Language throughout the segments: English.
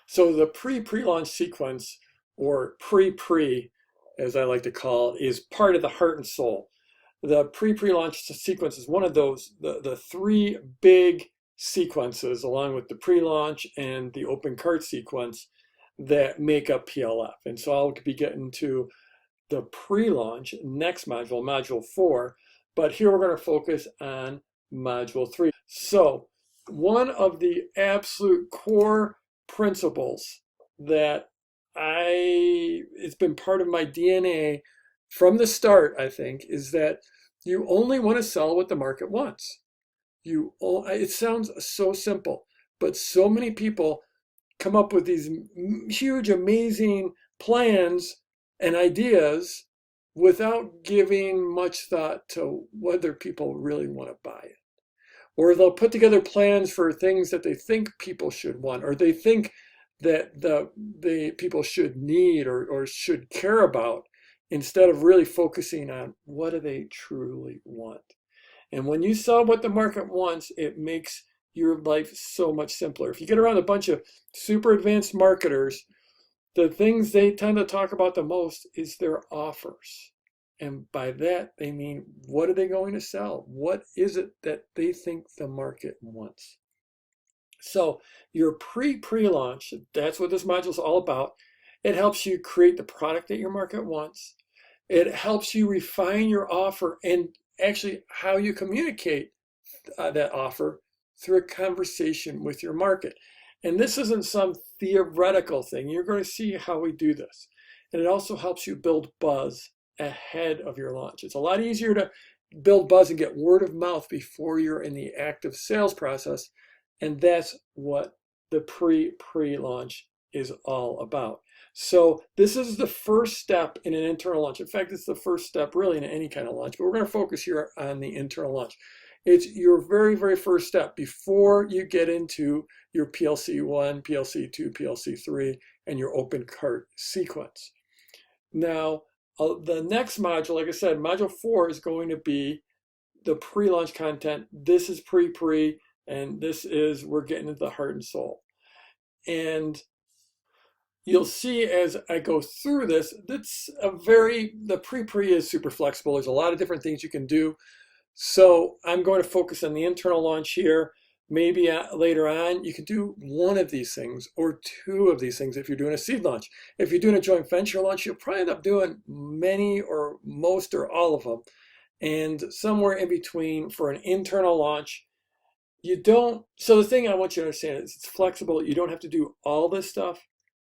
So the pre-launch sequence, or pre-pre, as I like to call it, is part of the heart and soul. The pre-launch sequence is one of those, the three big sequences, along with the pre-launch and the open cart sequence, that make up PLF. And so I'll be getting to the pre-launch next module, module 4, but here we're going to focus on module 3. So one of the absolute core principles that it's been part of my DNA from the start, I think, is that you only want to sell what the market wants. It sounds so simple, but so many people come up with these huge, amazing plans and ideas without giving much thought to whether people really want to buy it. Or they'll put together plans for things that they think people should want, or they think that the people should need or should care about, instead of really focusing on what do they truly want. And when you sell what the market wants, it makes your life so much simpler. If you get around a bunch of super advanced marketers, the things they tend to talk about the most is their offers. And by that, they mean, what are they going to sell? What is it that they think the market wants? So your pre-launch, that's what this module is all about. It helps you create the product that your market wants. It helps you refine your offer and actually how you communicate that offer through a conversation with your market. And this isn't some theoretical thing. You're going to see how we do this. And it also helps you build buzz ahead of your launch. It's a lot easier to build buzz and get word of mouth before you're in the active sales process. And that's what the pre-launch is all about. So this is the first step in an internal launch. In fact, it's the first step really in any kind of launch, but we're going to focus here on the internal launch. It's your very, very first step before you get into your PLC 1, PLC 2, PLC 3, and your open cart sequence. Now, the next module, like I said, module 4 is going to be the pre-launch content. This is pre-pre, and this is, we're getting into the heart and soul. And you'll see as I go through this, the pre-pre is super flexible. There's a lot of different things you can do. So I'm going to focus on the internal launch here. Maybe later on, you could do one of these things or two of these things if you're doing a seed launch. If you're doing a joint venture launch, you'll probably end up doing many or most or all of them. And somewhere in between for an internal launch, so the thing I want you to understand is it's flexible. You don't have to do all this stuff.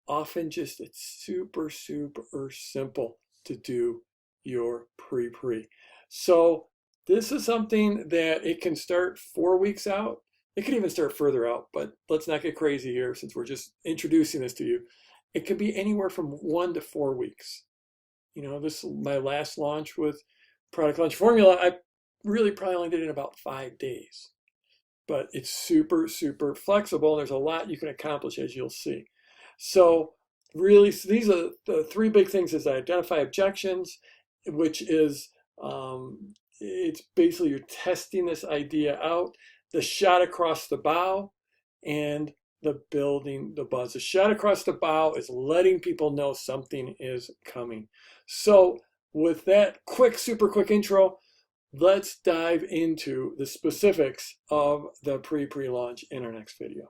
Often it's super, super simple to do your pre-pre. So this is something that it can start 4 weeks out. It can even start further out, but let's not get crazy here since we're just introducing this to you. It could be anywhere from 1 to 4 weeks. You know, this is my last launch with Product Launch Formula. I really probably only did it in about 5 days, but it's super, super flexible. And there's a lot you can accomplish, as you'll see. So really, so these are the 3 big things: is identify objections, which is it's basically you're testing this idea out, the shot across the bow, and the building the buzz. The shot across the bow is letting people know something is coming. So with that super quick intro, let's dive into the specifics of the pre-launch in our next video.